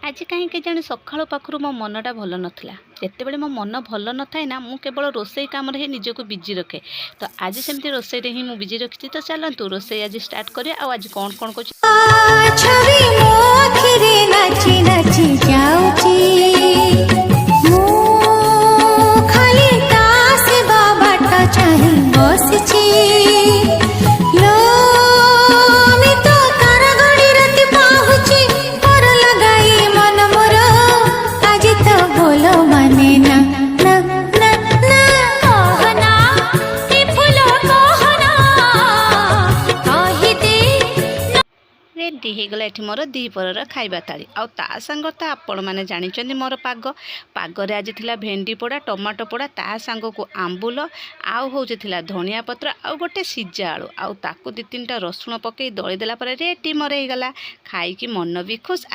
आज कहीं जाने सकाळु पाखरु मो मनटा भल नथिला जेतेबेले मो मन भल नथाए ना मु केवल रोसई काम रे निजको बिजी रखे। तो आज सेमती रोसई रे ही मु बिजी रखी। तो चलतु रोसई आज स्टार्ट करिया। आ आज कौन कौन कुछ छवि मो आखिरे नाची नाची जाउची मो खाली तास बाबाट चाहि बसिची लो मी तो तार गडी राती पाहुची पर लगाई मन मोर आज तो बोलो माने ना ना ना ना कहना ए फूलो कहना कहि दे रेडी हो गला एठी मोर दीपर खाइबा ताली। आ ता संग तो आपण मैंने जानी मोर पाग पागरे आज थिला भेंडी पोड़ा टमाटो पोड़ा ता सांग को आंबुल आउ होउछि थिला धनिया पत्र आउ गोटे सिजा आलू आउ ताकू दी तीनटा रसुण पकई दली देला पर रेडी मोर हो गला खाई कि मन भी खुश।